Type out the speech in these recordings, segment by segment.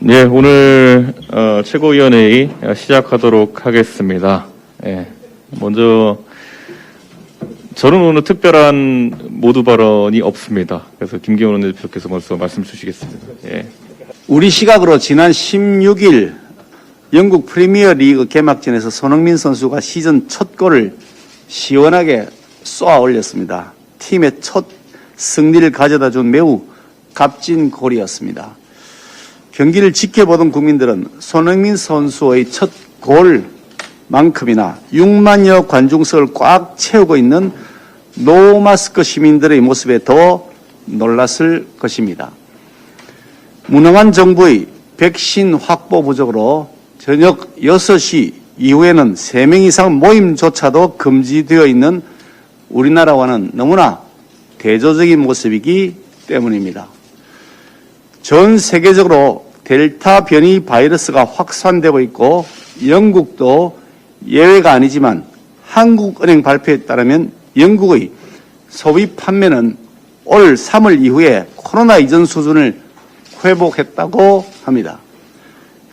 네, 오늘 최고위원회의 시작하도록 하겠습니다. 먼저 저는 오늘 특별한 모두 발언이 없습니다. 그래서 김기현 원내대표께서 먼저 말씀 주시겠습니다. 우리 시각으로 지난 16일 영국 프리미어 리그 개막전에서 손흥민 선수가 시즌 첫 골을 시원하게 쏘아 올렸습니다. 팀의 첫 승리를 가져다 준 매우 값진 골이었습니다. 경기를 지켜보던 국민들은 손흥민 선수의 첫 골만큼이나 6만여 관중석을 꽉 채우고 있는 노마스크 시민들의 모습에 더 놀랐을 것입니다. 무능한 정부의 백신 확보 부족으로 저녁 6시 이후에는 3명 이상 모임조차도 금지되어 있는 우리나라와는 너무나 대조적인 모습이기 때문입니다. 전 세계적으로 델타 변이 바이러스가 확산되고 있고 영국도 예외가 아니지만 한국은행 발표에 따르면 영국의 소비 판매는 올 3월 이후에 코로나 이전 수준을 회복했다고 합니다.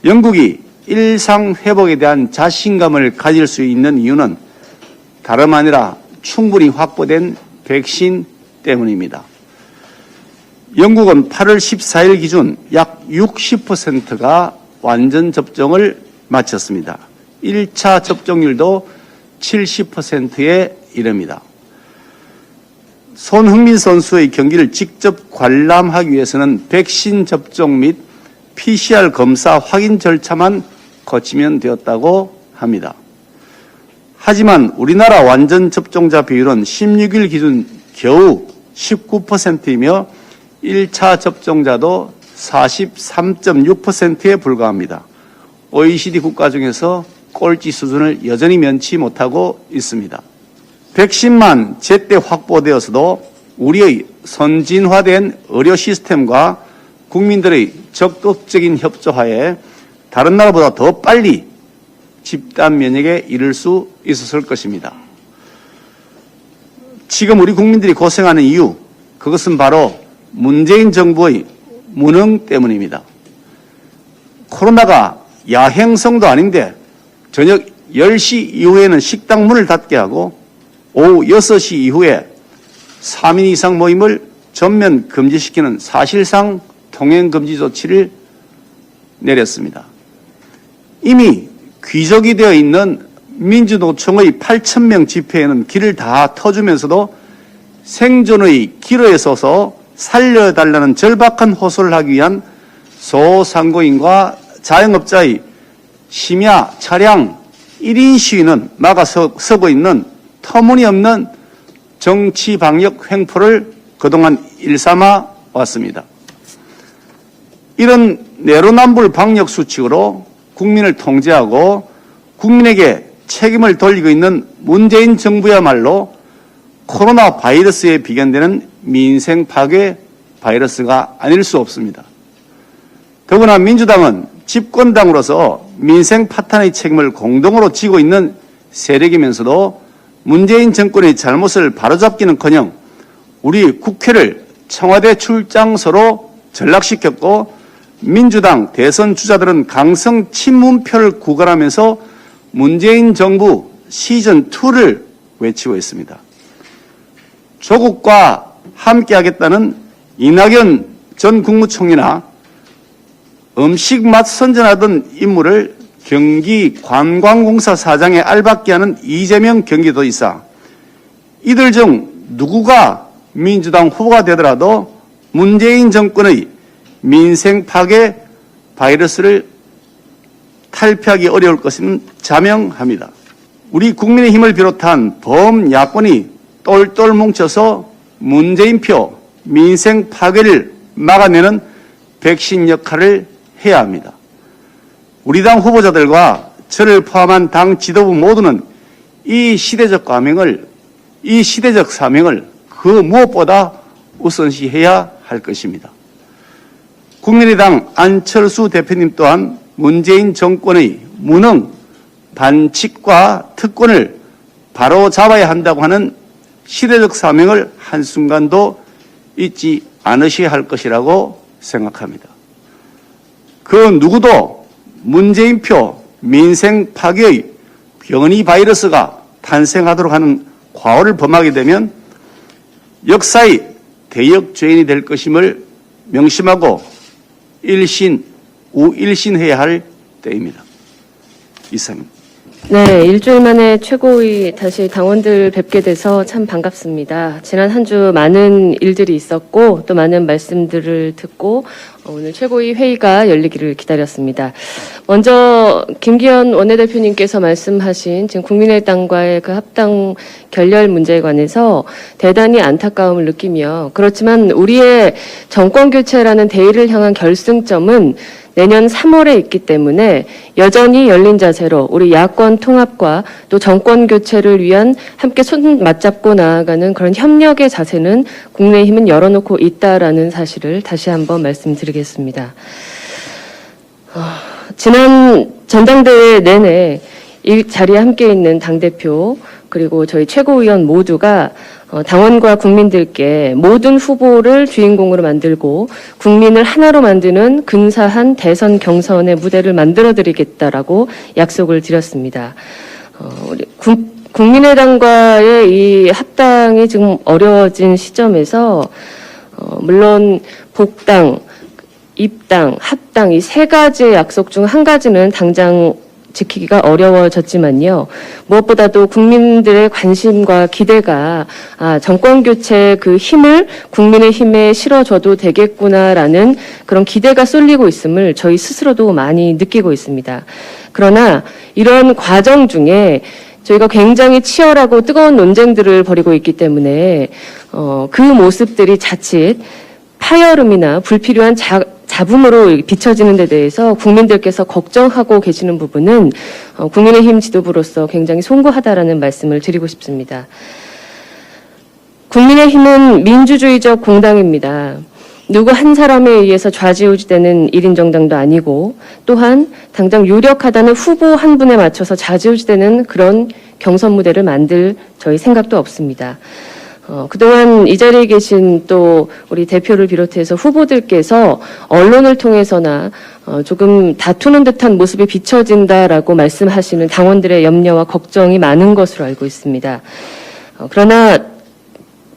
영국이 일상 회복에 대한 자신감을 가질 수 있는 이유는 다름 아니라 충분히 확보된 백신 때문입니다. 영국은 8월 14일 기준 약 60%가 완전 접종을 마쳤습니다. 1차 접종률도 70%에 이릅니다. 손흥민 선수의 경기를 직접 관람하기 위해서는 백신 접종 및 PCR 검사 확인 절차만 거치면 되었다고 합니다. 하지만 우리나라 완전 접종자 비율은 16일 기준 겨우 19%이며 1차 접종자도 43.6%에 불과합니다. OECD 국가 중에서 꼴찌 수준을 여전히 면치 못하고 있습니다. 백신만 제때 확보되어서도 우리의 선진화된 의료 시스템과 국민들의 적극적인 협조하에 다른 나라보다 더 빨리 집단 면역에 이를 수 있었을 것입니다. 지금 우리 국민들이 고생하는 이유, 그것은 바로 문재인 정부의 무능 때문입니다. 코로나가 야행성도 아닌데 저녁 10시 이후에는 식당 문을 닫게 하고 오후 6시 이후에 3인 이상 모임을 전면 금지시키는 사실상 통행금지 조치를 내렸습니다. 이미 귀족이 되어 있는 민주노총의 8,000명 집회에는 길을 다 터주면서도 생존의 기로에 서서 살려달라는 절박한 호소를 하기 위한 소상공인과 자영업자의 심야 차량 1인 시위는 막아서고 있는 터무니없는 정치 방역 횡포를 그동안 일삼아 왔습니다. 이런 내로남불 방역 수칙으로 국민을 통제하고 국민에게 책임을 돌리고 있는 문재인 정부야말로 코로나 바이러스에 비견되는 민생 파괴 바이러스가 아닐 수 없습니다. 더구나 민주당은 집권당으로서 민생 파탄의 책임을 공동으로 지고 있는 세력이면서도 문재인 정권의 잘못을 바로잡기는커녕 우리 국회를 청와대 출장소로 전락시켰고 민주당 대선 주자들은 강성 친문표를 구걸하면서 문재인 정부 시즌2를 외치고 있습니다. 조국과 함께하겠다는 이낙연 전 국무총리나 음식 맛 선전하던 인물을 경기관광공사 사장에 알박게 하는 이재명 경기도지사, 이들 중 누구가 민주당 후보가 되더라도 문재인 정권의 민생 파괴 바이러스를 탈피하기 어려울 것은 자명합니다. 우리 국민의힘을 비롯한 범야권이 똘똘 뭉쳐서 문재인표 민생 파괴를 막아내는 백신 역할을 해야 합니다. 우리 당 후보자들과 저를 포함한 당 지도부 모두는 이 시대적 사명을 그 무엇보다 우선시해야 할 것입니다. 국민의당 안철수 대표님 또한 문재인 정권의 무능, 반칙과 특권을 바로잡아야 한다고 하는 시대적 사명을 한순간도 잊지 않으셔야 할 것이라고 생각합니다. 그 누구도 문재인표 민생 파괴의 변이 바이러스가 탄생하도록 하는 과오를 범하게 되면 역사의 대역죄인이 될 것임을 명심하고 우일신해야 할 때입니다. 이상입니다. 네, 일주일 만에 최고위 다시 당원들 뵙게 돼서 참 반갑습니다. 지난 한 주 많은 일들이 있었고 또 많은 말씀들을 듣고 오늘 최고위 회의가 열리기를 기다렸습니다. 먼저 김기현 원내대표님께서 말씀하신 지금 국민의당과의 그 합당 결렬 문제에 관해서 대단히 안타까움을 느끼며 그렇지만 우리의 정권교체라는 대의를 향한 결승점은 내년 3월에 있기 때문에 여전히 열린 자세로 우리 야권 통합과 또 정권 교체를 위한 함께 손 맞잡고 나아가는 그런 협력의 자세는 국민의힘은 열어놓고 있다라는 사실을 다시 한번 말씀드리겠습니다. 지난 전당대회 내내 이 자리에 함께 있는 당대표 그리고 저희 최고위원 모두가 당원과 국민들께 모든 후보를 주인공으로 만들고 국민을 하나로 만드는 근사한 대선 경선의 무대를 만들어드리겠다라고 약속을 드렸습니다. 우리 국민의당과의 이 합당이 지금 어려워진 시점에서 물론 복당, 입당, 합당 이 세 가지의 약속 중 한 가지는 당장 지키기가 어려워졌지만요. 무엇보다도 국민들의 관심과 기대가 정권 교체 그 힘을 국민의 힘에 실어줘도 되겠구나라는 그런 기대가 쏠리고 있음을 저희 스스로도 많이 느끼고 있습니다. 그러나 이런 과정 중에 저희가 굉장히 치열하고 뜨거운 논쟁들을 벌이고 있기 때문에 그 모습들이 자칫 파열음이나 불필요한 잡음으로 비춰지는 데 대해서 국민들께서 걱정하고 계시는 부분은 국민의힘 지도부로서 굉장히 송구하다라는 말씀을 드리고 싶습니다. 국민의힘은 민주주의적 공당입니다. 누구 한 사람에 의해서 좌지우지되는 1인 정당도 아니고 또한 당장 유력하다는 후보 한 분에 맞춰서 좌지우지되는 그런 경선 무대를 만들 저희 생각도 없습니다. 그동안 이 자리에 계신 또 우리 대표를 비롯해서 후보들께서 언론을 통해서나 조금 다투는 듯한 모습이 비춰진다라고 말씀하시는 당원들의 염려와 걱정이 많은 것으로 알고 있습니다. 그러나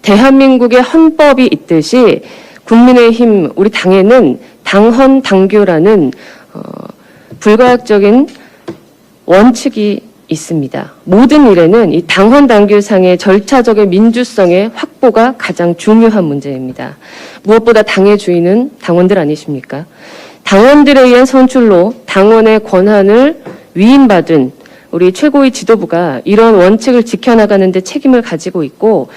대한민국의 헌법이 있듯이 국민의힘 우리 당에는 당헌 당규라는 불가역적인 원칙이 있습니다. 모든 일에는 이 당헌 당규상의 절차적인 민주성의 확보가 가장 중요한 문제입니다. 무엇보다 당의 주인은 당원들 아니십니까? 당원들에 의한 선출로 당원의 권한을 위임받은 우리 최고위 지도부가 이런 원칙을 지켜나가는 데 책임을 가지고 있고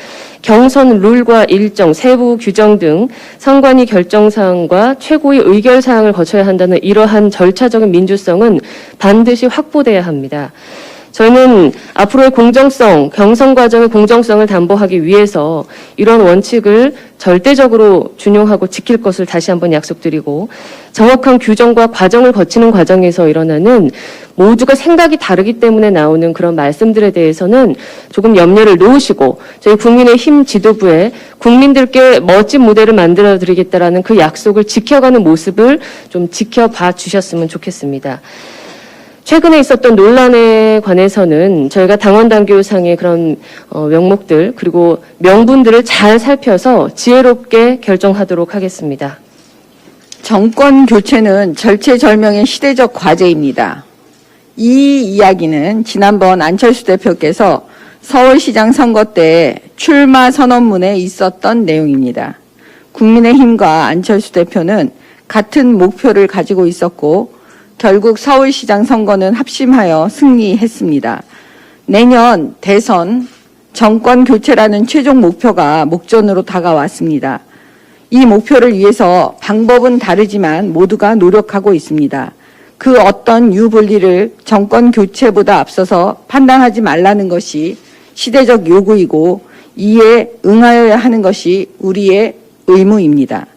경선 룰과 일정, 세부 규정 등 선관위 결정사항과 최고위 의결사항을 거쳐야 한다는 이러한 절차적인 민주성은 반드시 확보돼야 합니다. 저희는 앞으로의 공정성, 경선 과정의 공정성을 담보하기 위해서 이런 원칙을 절대적으로 준용하고 지킬 것을 다시 한번 약속드리고 정확한 규정과 과정을 거치는 과정에서 일어나는 모두가 생각이 다르기 때문에 나오는 그런 말씀들에 대해서는 조금 염려를 놓으시고 저희 국민의힘 지도부에 국민들께 멋진 무대를 만들어드리겠다라는 그 약속을 지켜가는 모습을 좀 지켜봐 주셨으면 좋겠습니다. 최근에 있었던 논란에 관해서는 저희가 당원당규상의 그런 명목들 그리고 명분들을 잘 살펴서 지혜롭게 결정하도록 하겠습니다. 정권 교체는 절체절명의 시대적 과제입니다. 이 이야기는 지난번 안철수 대표께서 서울시장 선거 때 출마 선언문에 있었던 내용입니다. 국민의힘과 안철수 대표는 같은 목표를 가지고 있었고 결국 서울시장 선거는 합심하여 승리했습니다. 내년 대선 정권 교체라는 최종 목표가 목전으로 다가왔습니다. 이 목표를 위해서 방법은 다르지만 모두가 노력하고 있습니다. 그 어떤 유불리를 정권 교체보다 앞서서 판단하지 말라는 것이 시대적 요구이고 이에 응하여야 하는 것이 우리의 의무입니다.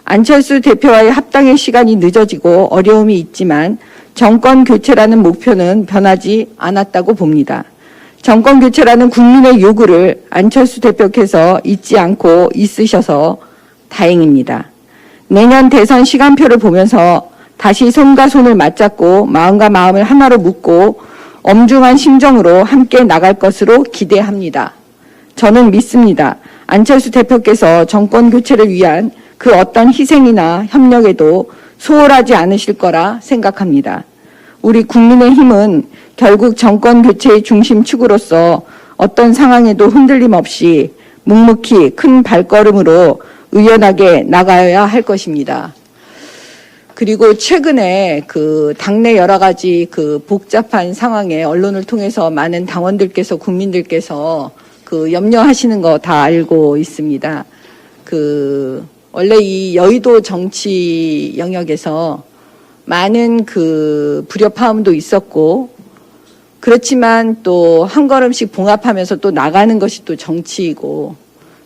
안철수 대표와의 합당의 시간이 늦어지고 어려움이 있지만 정권 교체라는 목표는 변하지 않았다고 봅니다. 정권 교체라는 국민의 요구를 안철수 대표께서 잊지 않고 있으셔서 다행입니다. 내년 대선 시간표를 보면서 다시 손과 손을 맞잡고 마음과 마음을 하나로 묶고 엄중한 심정으로 함께 나갈 것으로 기대합니다. 저는 믿습니다. 안철수 대표께서 정권 교체를 위한 그 어떤 희생이나 협력에도 소홀하지 않으실 거라 생각합니다. 우리 국민의힘은 결국 정권 교체의 중심축으로서 어떤 상황에도 흔들림 없이 묵묵히 큰 발걸음으로 의연하게 나가야 할 것입니다. 그리고 최근에 그 당내 여러 가지 그 복잡한 상황에 언론을 통해서 많은 당원들께서 국민들께서 그 염려하시는 거 다 알고 있습니다. 원래 이 여의도 정치 영역에서 많은 그 불협화음도 있었고, 그렇지만 또 한 걸음씩 봉합하면서 또 나가는 것이 또 정치이고,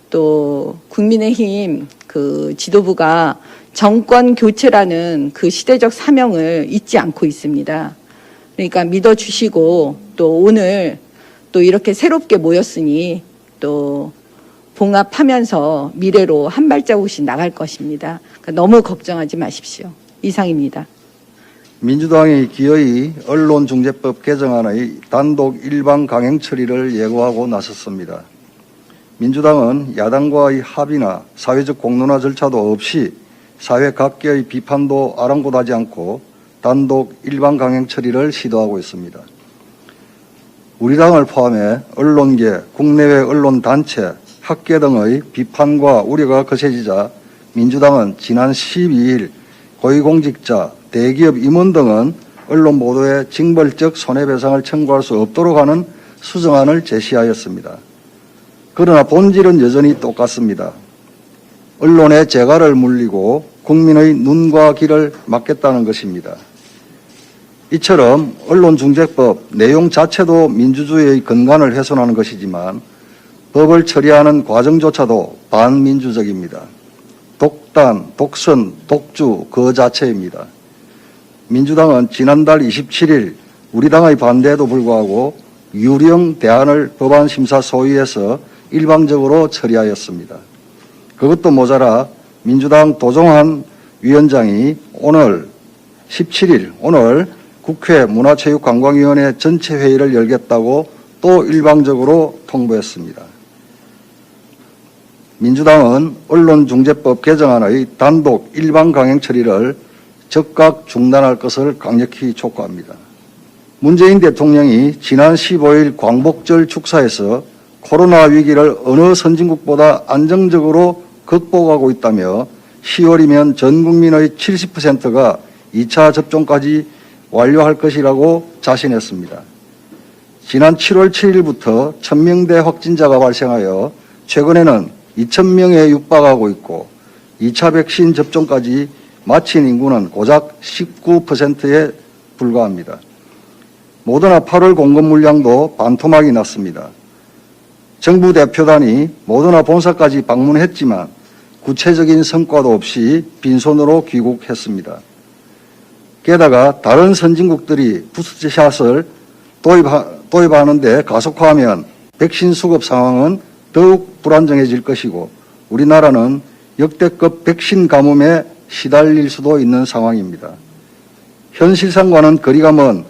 또 국민의힘 그 지도부가 정권 교체라는 그 시대적 사명을 잊지 않고 있습니다. 그러니까 믿어주시고, 또 오늘 또 이렇게 새롭게 모였으니 또 봉합하면서 미래로 한 발자국씩 나갈 것입니다. 그러니까 너무 걱정하지 마십시오. 이상입니다. 민주당이 기어이 언론중재법 개정안의 단독 일반 강행 처리를 예고하고 나섰습니다. 민주당은 야당과의 합의나 사회적 공론화 절차도 없이 사회 각계의 비판도 아랑곳하지 않고 단독 일반 강행 처리를 시도하고 있습니다. 우리 당을 포함해 언론계, 국내외 언론단체, 학계 등의 비판과 우려가 거세지자 민주당은 지난 12일 고위공직자, 대기업 임원 등은 언론 보도에 징벌적 손해배상을 청구할 수 없도록 하는 수정안을 제시하였습니다. 그러나 본질은 여전히 똑같습니다. 언론의 재갈을 물리고 국민의 눈과 귀를 막겠다는 것입니다. 이처럼 언론중재법 내용 자체도 민주주의의 근간을 훼손하는 것이지만 법을 처리하는 과정조차도 반민주적입니다. 독단, 독선, 독주 그 자체입니다. 민주당은 지난달 27일 우리 당의 반대에도 불구하고 유령 대안을 법안심사소위에서 일방적으로 처리하였습니다. 그것도 모자라 민주당 도종환 위원장이 오늘 17일 오늘 국회 문화체육관광위원회 전체 회의를 열겠다고 또 일방적으로 통보했습니다. 민주당은 언론중재법 개정안의 단독 일반 강행 처리를 즉각 중단할 것을 강력히 촉구합니다. 문재인 대통령이 지난 15일 광복절 축사에서 코로나 위기를 어느 선진국보다 안정적으로 극복하고 있다며 10월이면 전 국민의 70%가 2차 접종까지 완료할 것이라고 자신했습니다. 지난 7월 7일부터 1000명대 확진자가 발생하여 최근에는 2000명에 육박하고 있고 2차 백신 접종까지 마친 인구는 고작 19%에 불과합니다. 모더나 8월 공급 물량도 반토막이 났습니다. 정부 대표단이 모더나 본사까지 방문했지만 구체적인 성과도 없이 빈손으로 귀국했습니다. 게다가 다른 선진국들이 부스트샷을 도입하는 데 가속화하면 백신 수급 상황은 더욱 불안정해질 것이고 우리나라는 역대급 백신 가뭄에 시달릴 수도 있는 상황입니다. 현실상과는 거리가 먼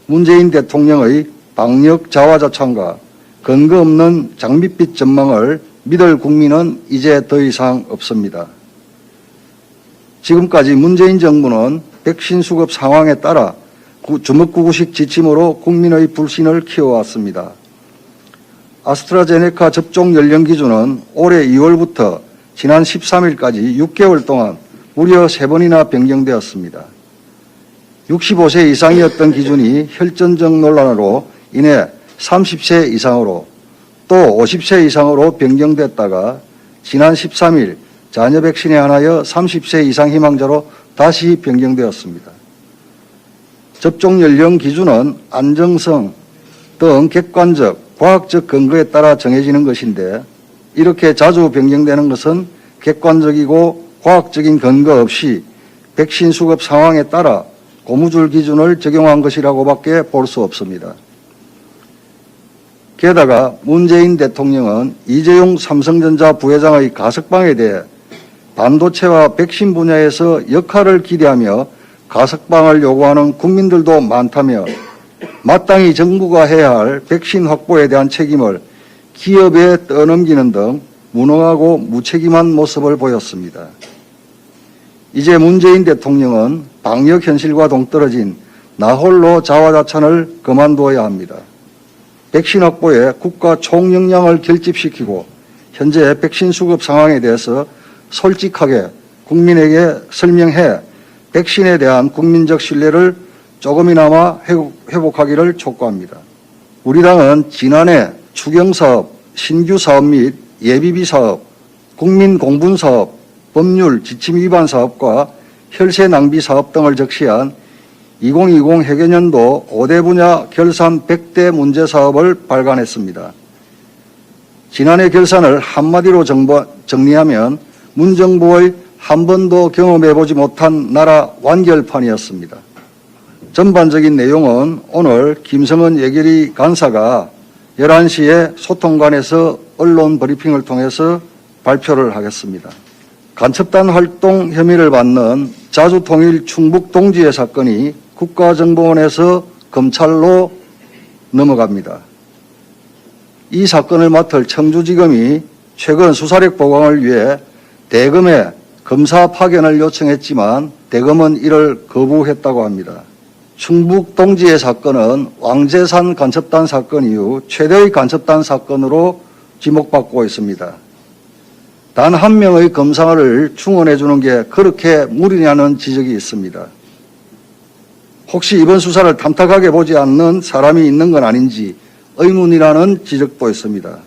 문재인 대통령의 방역 자화자찬과 근거 없는 장밋빛 전망을 믿을 국민은 이제 더 이상 없습니다. 지금까지 문재인 정부는 백신 수급 상황에 따라 주먹구구식 지침으로 국민의 불신을 키워왔습니다. 아스트라제네카 접종 연령 기준은 올해 2월부터 지난 13일까지 6개월 동안 무려 3번이나 변경되었습니다. 65세 이상이었던 기준이 혈전증 논란으로 인해 30세 이상으로 또 50세 이상으로 변경됐다가 지난 13일 자녀 백신에 한하여 30세 이상 희망자로 다시 변경되었습니다. 접종 연령 기준은 안정성 등 객관적, 과학적 근거에 따라 정해지는 것인데 이렇게 자주 변경되는 것은 객관적이고 과학적인 근거 없이 백신 수급 상황에 따라 고무줄 기준을 적용한 것이라고밖에 볼 수 없습니다. 게다가 문재인 대통령은 이재용 삼성전자 부회장의 가석방에 대해 반도체와 백신 분야에서 역할을 기대하며 가석방을 요구하는 국민들도 많다며 마땅히 정부가 해야 할 백신 확보에 대한 책임을 기업에 떠넘기는 등 무능하고 무책임한 모습을 보였습니다. 이제 문재인 대통령은 방역 현실과 동떨어진 나홀로 자화자찬을 그만두어야 합니다. 백신 확보에 국가 총역량을 결집시키고 현재 백신 수급 상황에 대해서 솔직하게 국민에게 설명해 백신에 대한 국민적 신뢰를 조금이나마 회복하기를 촉구합니다. 우리 당은 지난해 추경사업, 신규사업 및 예비비 사업, 국민공분사업, 법률 지침 위반 사업과 혈세 낭비 사업 등을 적시한 2020 회계년도 5대 분야 결산 100대 문제 사업을 발간했습니다. 지난해 결산을 한마디로 정리하면 문정부의 한 번도 경험해보지 못한 나라 완결판이었습니다. 전반적인 내용은 오늘 김성은 예결위 간사가 11시에 소통관에서 언론 브리핑을 통해서 발표를 하겠습니다. 간첩단 활동 혐의를 받는 자주통일 충북 동지의 사건이 국가정보원에서 검찰로 넘어갑니다. 이 사건을 맡을 청주지검이 최근 수사력 보강을 위해 대검에 검사 파견을 요청했지만 대검은 이를 거부했다고 합니다. 충북 동지의 사건은 왕재산 간첩단 사건 이후 최대의 간첩단 사건으로 지목받고 있습니다. 단 한 명의 검사를 충원해 주는 게 그렇게 무리냐는 지적이 있습니다. 혹시 이번 수사를 탐탁하게 보지 않는 사람이 있는 건 아닌지 의문이라는 지적도 있습니다.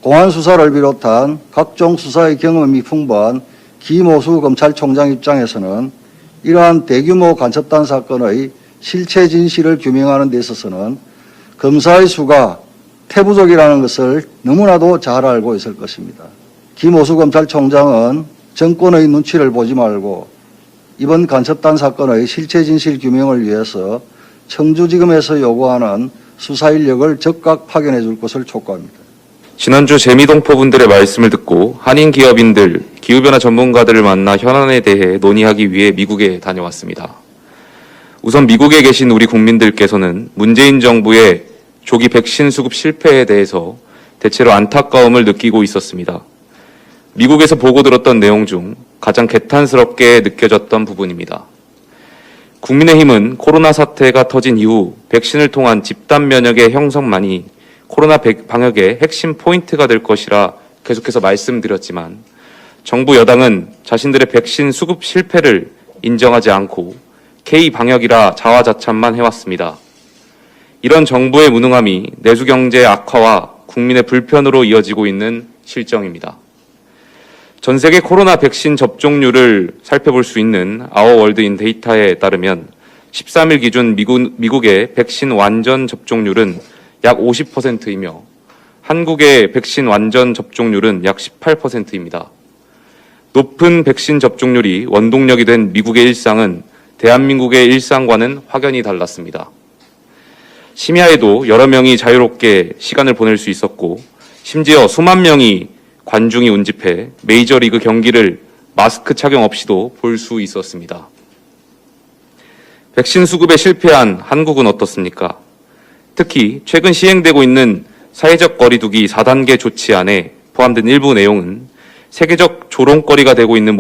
공안 수사를 비롯한 각종 수사의 경험이 풍부한 김오수 검찰총장 입장에서는 이러한 대규모 간첩단 사건의 실체 진실을 규명하는 데 있어서는 검사의 수가 태부적이라는 것을 너무나도 잘 알고 있을 것입니다. 김오수 검찰총장은 정권의 눈치를 보지 말고 이번 간첩단 사건의 실체 진실 규명을 위해서 청주지검에서 요구하는 수사 인력을 즉각 파견해 줄 것을 촉구합니다. 지난주 재미동포분들의 말씀을 듣고 한인 기업인들, 기후변화 전문가들을 만나 현안에 대해 논의하기 위해 미국에 다녀왔습니다. 우선 미국에 계신 우리 국민들께서는 문재인 정부의 조기 백신 수급 실패에 대해서 대체로 안타까움을 느끼고 있었습니다. 미국에서 보고 들었던 내용 중 가장 개탄스럽게 느껴졌던 부분입니다. 국민의힘은 코로나 사태가 터진 이후 백신을 통한 집단 면역의 형성만이 코로나 방역의 핵심 포인트가 될 것이라 계속해서 말씀드렸지만 정부 여당은 자신들의 백신 수급 실패를 인정하지 않고 K-방역이라 자화자찬만 해왔습니다. 이런 정부의 무능함이 내수경제 악화와 국민의 불편으로 이어지고 있는 실정입니다. 전 세계 코로나 백신 접종률을 살펴볼 수 있는 아워월드인 데이터에 따르면 13일 기준 미국의 백신 완전 접종률은 약 50%이며 한국의 백신 완전 접종률은 약 18%입니다. 높은 백신 접종률이 원동력이 된 미국의 일상은 대한민국의 일상과는 확연히 달랐습니다. 심야에도 여러 명이 자유롭게 시간을 보낼 수 있었고 심지어 수만 명이 관중이 운집해 메이저리그 경기를 마스크 착용 없이도 볼 수 있었습니다. 백신 수급에 실패한 한국은 어떻습니까? 특히 최근 시행되고 있는 사회적 거리두기 4단계 조치안에 포함된 일부 내용은 세계적 조롱거리가 되고 있는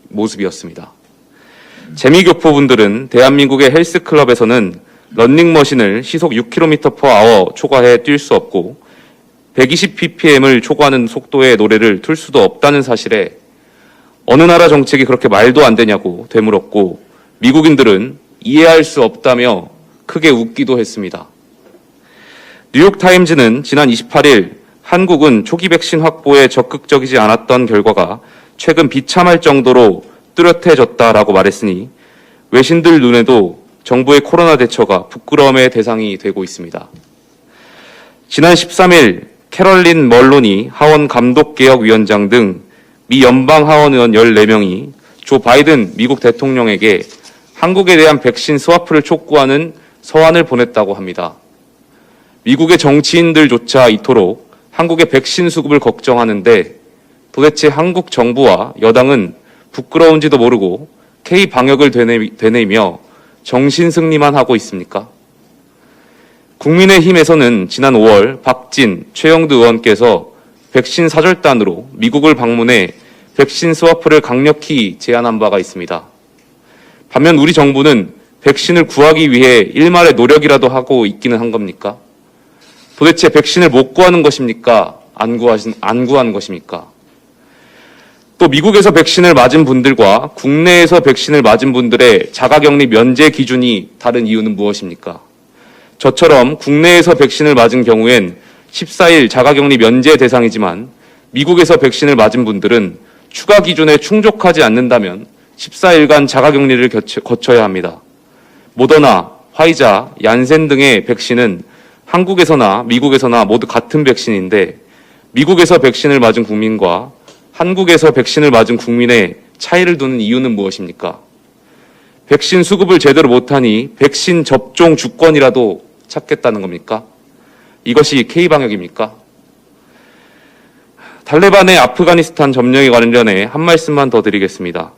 모습이었습니다. 재미교포분들은 대한민국의 헬스클럽에서는 런닝머신을 시속 6km/h 초과해 뛸 수 없고 120ppm을 초과하는 속도의 노래를 틀 수도 없다는 사실에 어느 나라 정책이 그렇게 말도 안 되냐고 되물었고 미국인들은 이해할 수 없다며 크게 웃기도 했습니다. 뉴욕타임즈는 지난 28일 한국은 초기 백신 확보에 적극적이지 않았던 결과가 최근 비참할 정도로 뚜렷해졌다라고 말했으니 외신들 눈에도 정부의 코로나 대처가 부끄러움의 대상이 되고 있습니다. 지난 13일 캐럴린 멀로니 하원 감독개혁위원장 등 미 연방하원의원 14명이 조 바이든 미국 대통령에게 한국에 대한 백신 스와프를 촉구하는 서한을 보냈다고 합니다. 미국의 정치인들조차 이토록 한국의 백신 수급을 걱정하는데 도대체 한국 정부와 여당은 부끄러운지도 모르고 K-방역을 되뇌이며 정신승리만 하고 있습니까? 국민의힘에서는 지난 5월 박진, 최영두 의원께서 백신 사절단으로 미국을 방문해 백신 스와프를 강력히 제안한 바가 있습니다. 반면 우리 정부는 백신을 구하기 위해 일말의 노력이라도 하고 있기는 한 겁니까? 도대체 백신을 못 구하는 것입니까? 안 구한 것입니까? 또 미국에서 백신을 맞은 분들과 국내에서 백신을 맞은 분들의 자가격리 면제 기준이 다른 이유는 무엇입니까? 저처럼 국내에서 백신을 맞은 경우엔 14일 자가격리 면제 대상이지만 미국에서 백신을 맞은 분들은 추가 기준에 충족하지 않는다면 14일간 자가격리를 거쳐야 합니다. 모더나, 화이자, 얀센 등의 백신은 한국에서나 미국에서나 모두 같은 백신인데 미국에서 백신을 맞은 국민과 한국에서 백신을 맞은 국민의 차이를 두는 이유는 무엇입니까? 백신 수급을 제대로 못하니 백신 접종 주권이라도 찾겠다는 겁니까? 이것이 K방역입니까? 탈레반의 아프가니스탄 점령에 관련해 한 말씀만 더 드리겠습니다.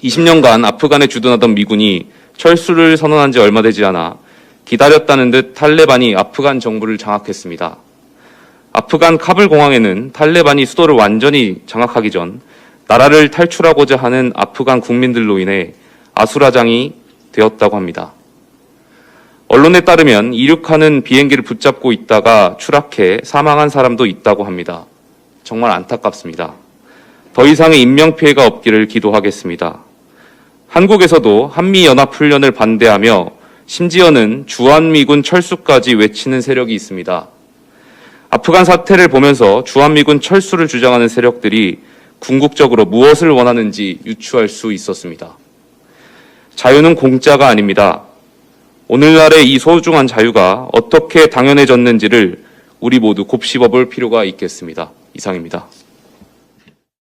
20년간 아프간에 주둔하던 미군이 철수를 선언한 지 얼마 되지 않아 기다렸다는 듯 탈레반이 아프간 정부를 장악했습니다. 아프간 카불 공항에는 탈레반이 수도를 완전히 장악하기 전 나라를 탈출하고자 하는 아프간 국민들로 인해 아수라장이 되었다고 합니다. 언론에 따르면 이륙하는 비행기를 붙잡고 있다가 추락해 사망한 사람도 있다고 합니다. 정말 안타깝습니다. 더 이상의 인명피해가 없기를 기도하겠습니다. 한국에서도 한미연합훈련을 반대하며 심지어는 주한미군 철수까지 외치는 세력이 있습니다. 아프간 사태를 보면서 주한미군 철수를 주장하는 세력들이 궁극적으로 무엇을 원하는지 유추할 수 있었습니다. 자유는 공짜가 아닙니다. 오늘날의 이 소중한 자유가 어떻게 당연해졌는지를 우리 모두 곱씹어 볼 필요가 있겠습니다. 이상입니다.